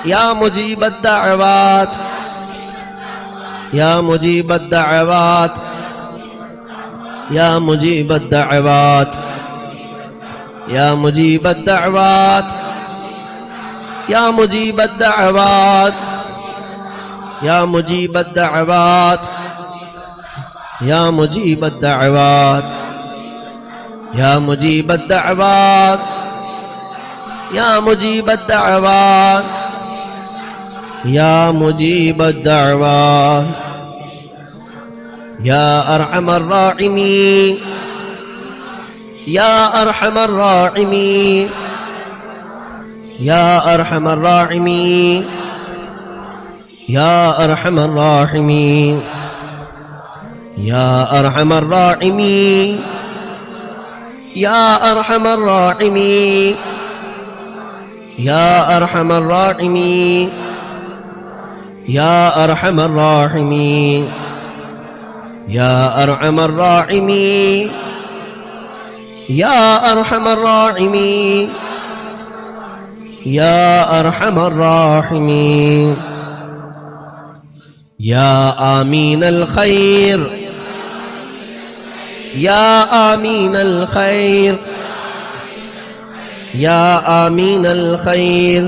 Speaker 2: یا مجیب الدعوات یا مجیب الدعوات یا مجیب الدعوات یا مجیب الدعوات یا مجیب الدعوات یا مجیب الدعوات یا مجیب الدعوات یا مجیب الدعوات یا مجیب الدعوات یا مجیب الدعوات یا ارحم الراحمین یا ارحم الراحمین یا ارحم الراحمین یا ارحم الراحمین یا ارحم الراحمین یا ارحم الراحمین یا ارحم الراحمین یا ارحم الراحمین یا ارحم الراحمین یا ارحم الراحمین یا ارحم الراحمین یا آمین الخیر یا آمین الخیر یا آمین الخیر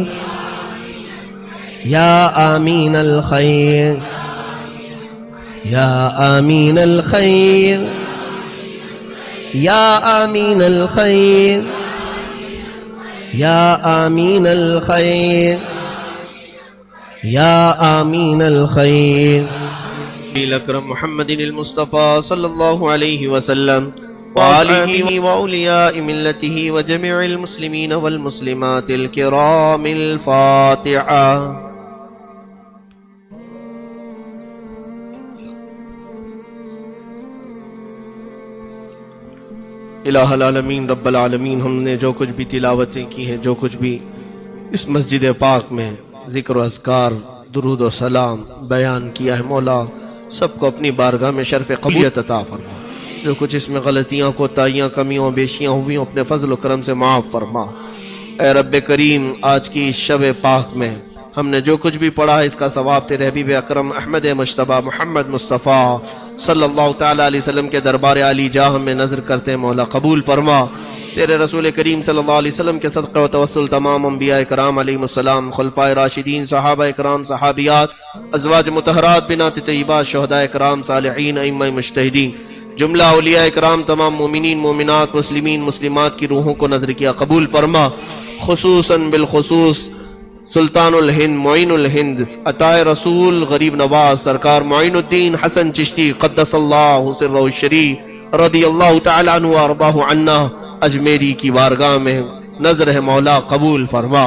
Speaker 2: یا آمین الخیر یا آمین الخیر یا آمین الخیر یا آمین الخیر یا آمین الخیر
Speaker 1: الأكرم محمد المصطفى صلى الله عليه وسلم وآله وأولياء ملته وجميع المسلمين والمسلمات الكرام الفاتحة. الہ العالمین رب العالمین، ہم نے جو کچھ بھی تلاوتیں کی ہیں، جو کچھ بھی اس مسجد پاک میں ذکر و اذکار، درود و سلام بیان کیا ہے، مولا سب کو اپنی بارگاہ میں شرف قبولیت عطا فرما. جو کچھ اس میں غلطیاں، کوتاہیاں، کمیوں، بیشیاں ہوئی اپنے فضل و کرم سے معاف فرما. اے رب کریم، آج کی اس شب پاک میں ہم نے جو کچھ بھی پڑھا ہے، اس کا ثواب تیرے حبیب اکرم احمد مجتبیٰ محمد مصطفیٰ صلی اللہ تعالیٰ علیہ وسلم کے دربار عالی جاہ میں نظر کرتے ہیں، مولا قبول فرما. تیرے رسول کریم صلی اللہ علیہ وسلم کے صدقہ و توسل تمام انبیاء کرام علیہ السلام، خلفائے راشدین، صحابہ کرام، صحابیات، ازواج مطہرات، بنات طیبات، شہداء کرام، صالحین، ائمہ مجتہدین، جملہ اولیاء کرام، تمام مومنین، مومنات، مسلمین، مسلمات کی روحوں کو نظر کیا قبول فرما. خصوصاً بالخصوص سلطان الہند، معین الہند، عطائے رسول، غریب نواز سرکار معین الدین حسن چشتی قدس اللہ سرہ الشریف رضی اللہ تعالی عنہ وارضاہ عنا، اجمیری کی بارگاہ میں نظر ہے، مولا قبول فرما.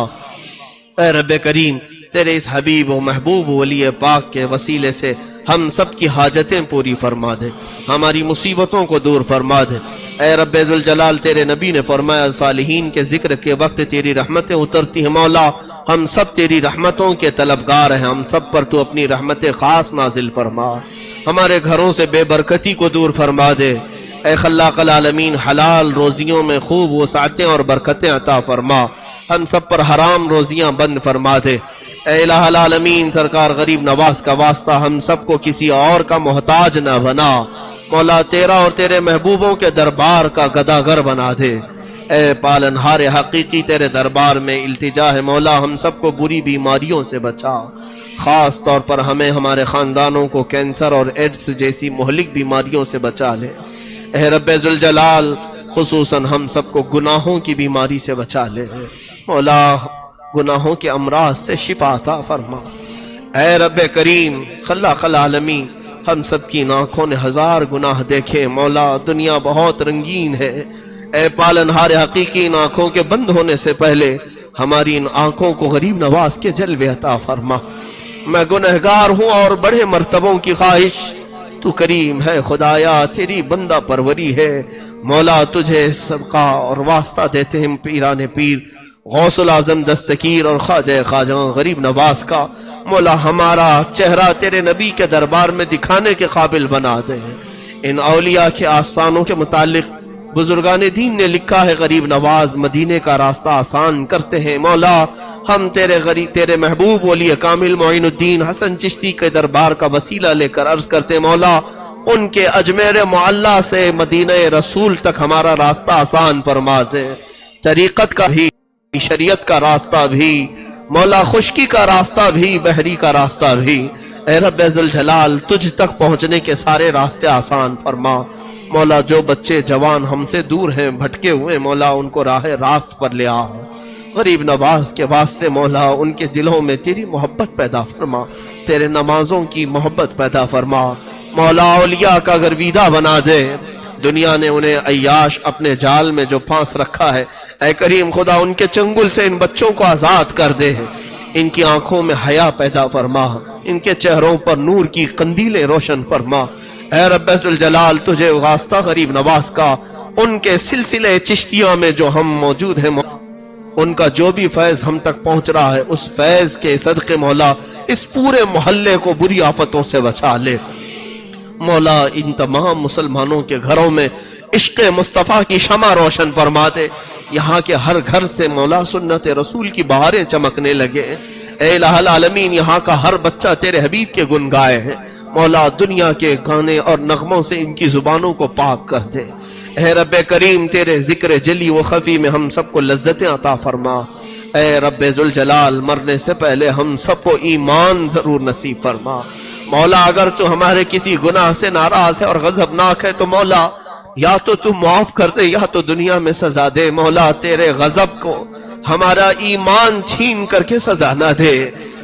Speaker 1: اے رب کریم، تیرے اس حبیب و محبوب ولی پاک کے وسیلے سے ہم سب کی حاجتیں پوری فرما دے، ہماری مصیبتوں کو دور فرما دے. اے رب ذوالجلال، تیرے نبی نے فرمایا صالحین کے ذکر کے وقت تیری رحمتیں اترتی ہیں. مولا ہم سب تیری رحمتوں کے طلبگار ہیں، ہم سب پر تو اپنی رحمت خاص نازل فرما، ہمارے گھروں سے بے برکتی کو دور فرما دے. اے خلاق العالمین، حلال روزیوں میں خوب وسعتیں اور برکتیں عطا فرما، ہم سب پر حرام روزیاں بند فرما دے. اے الہ العالمین سرکار غریب نواز کا واسطہ ہم سب کو کسی اور کا محتاج نہ بنا، مولا تیرا اور تیرے محبوبوں کے دربار کا گداگر بنا دے۔ اے پالنہار حقیقی تیرے دربار میں التجا ہے مولا ہم سب کو بری بیماریوں سے بچا، خاص طور پر ہمیں ہمارے خاندانوں کو کینسر اور ایڈز جیسی مہلک بیماریوں سے بچا لے۔ اے رب ذوالجلال خصوصاً ہم سب کو گناہوں کی بیماری سے بچا لے مولا، گناہوں کے امراض سے شفا عطا فرما۔ اے رب کریم خلاق العالمین ہم سب کی آنکھوں نے ہزار گناہ دیکھے مولا، دنیا بہت رنگین ہے، اے پالنہار حقیقی ان آنکھوں کے بند ہونے سے پہلے ہماری ان آنکھوں کو غریب نواز کے جلوے عطا فرما۔ میں گنہگار ہوں اور بڑے مرتبوں کی خواہش، تو کریم ہے خدایا تیری بندہ پروری ہے مولا، تجھے صدقہ اور واسطہ دیتے ہیں پیران پیر غوث العظم دستگیر اور خواجہ خواجہ غریب نواز کا، مولا ہمارا چہرہ تیرے نبی کے دربار میں دکھانے کے قابل بنا دے۔ ان اولیاء کے آستانوں کے متعلق بزرگان دین نے لکھا ہے غریب نواز مدینے کا راستہ آسان کرتے ہیں مولا، ہم تیرے محبوب ولی کامل معین الدین حسن چشتی کے دربار کا وسیلہ لے کر عرض کرتے مولا ان کے اجمیر معلیٰ سے مدینہ رسول تک ہمارا راستہ آسان فرما دے، طریقت کا بھی، شریعت کا راستہ بھی مولا، خشکی کا راستہ بھی، بحری کا راستہ بھی، اے رب ذوالجلال تجھ تک پہنچنے کے سارے راستے آسان فرما مولا۔ جو بچے جوان ہم سے دور ہیں بھٹکے ہوئے مولا ان کو راہ راست پر لے آ، غریب نواز کے واسطے مولا ان کے دلوں میں تیری محبت پیدا فرما، تیرے نمازوں کی محبت پیدا فرما مولا، اولیاء کا گرویدہ بنا دے، دنیا نے انہیں عیاش اپنے جال میں جو پھانس رکھا ہے، اے کریم خدا ان کے چنگل سے ان بچوں کو آزاد کر دے، ان کی آنکھوں میں حیا پیدا فرما، ان کے چہروں پر نور کی قندیلیں روشن فرما، اے رب ذوالجلال تجھے واسطہ غریب نواز کا، ان کے سلسلے چشتیاں میں جو ہم موجود ہیں ان کا جو بھی فیض ہم تک پہنچ رہا ہے اس فیض کے صدقے مولا اس پورے محلے کو بری آفتوں سے بچا لے مولا، ان تمام مسلمانوں کے گھروں میں عشق مصطفیٰ کی شمع روشن فرما دے، یہاں کے ہر گھر سے مولا سنت رسول کی بہاریں چمکنے لگے، اے الہ العالمین یہاں کا ہر بچہ تیرے حبیب کے گن گائے ہیں مولا، دنیا کے گانے اور نغموں سے ان کی زبانوں کو پاک کر دے، اے رب کریم تیرے ذکر جلی و خفی میں ہم سب کو لذتیں عطا فرما، اے رب ذوالجلال مرنے سے پہلے ہم سب کو ایمان ضرور نصیب فرما مولا، اگر تو ہمارے کسی گناہ سے ناراض ہے اور غضبناک ہے تو مولا یا تو معاف کر دے یا تو دنیا میں سزا دے مولا، تیرے غضب کو ہمارا ایمان چھین کر کے سزا نہ دے،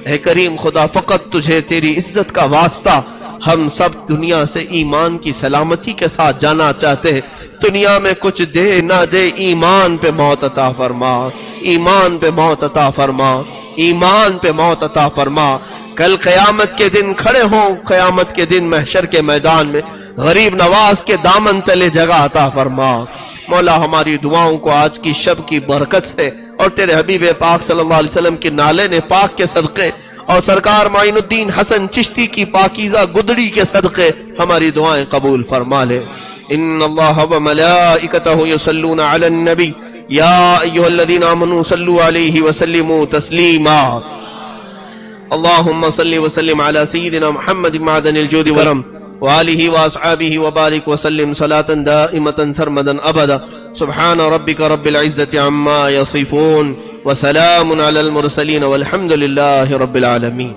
Speaker 1: اے کریم خدا فقط تجھے تیری عزت کا واسطہ ہم سب دنیا سے ایمان کی سلامتی کے ساتھ جانا چاہتے ہیں، دنیا میں کچھ دے نہ دے ایمان پہ موت عطا فرما، ایمان پہ موت عطا فرما، ایمان پہ موت عطا فرما، کل قیامت کے دن کھڑے ہوں، قیامت کے دن محشر کے میدان میں غریب نواز کے دامن تلے جگہ عطا فرما مولا، ہماری دعاؤں کو آج کی شب کی برکت سے اور تیرے حبیب پاک صلی اللہ علیہ وسلم کے نالے نے پاک کے صدقے اور سرکار معین الدین حسن چشتی کی پاکیزہ گدڑی کے صدقے ہماری دعائیں قبول فرما لے۔ ان اللہ و ملائکتہ یصلون علی النبی یا ایھا الذین آمنوا صلوا علیہ وسلموا تسلیما، اللہم صل وسلم علی سیدنا محمد معدن الجود والکرم وآلہ واصحابہ وبارک وسلم صلاة دائمة سرمدا ابدا، سبحان ربک رب العزة عما یصفون وسلام علی المرسلین والحمد للہ رب العالمین۔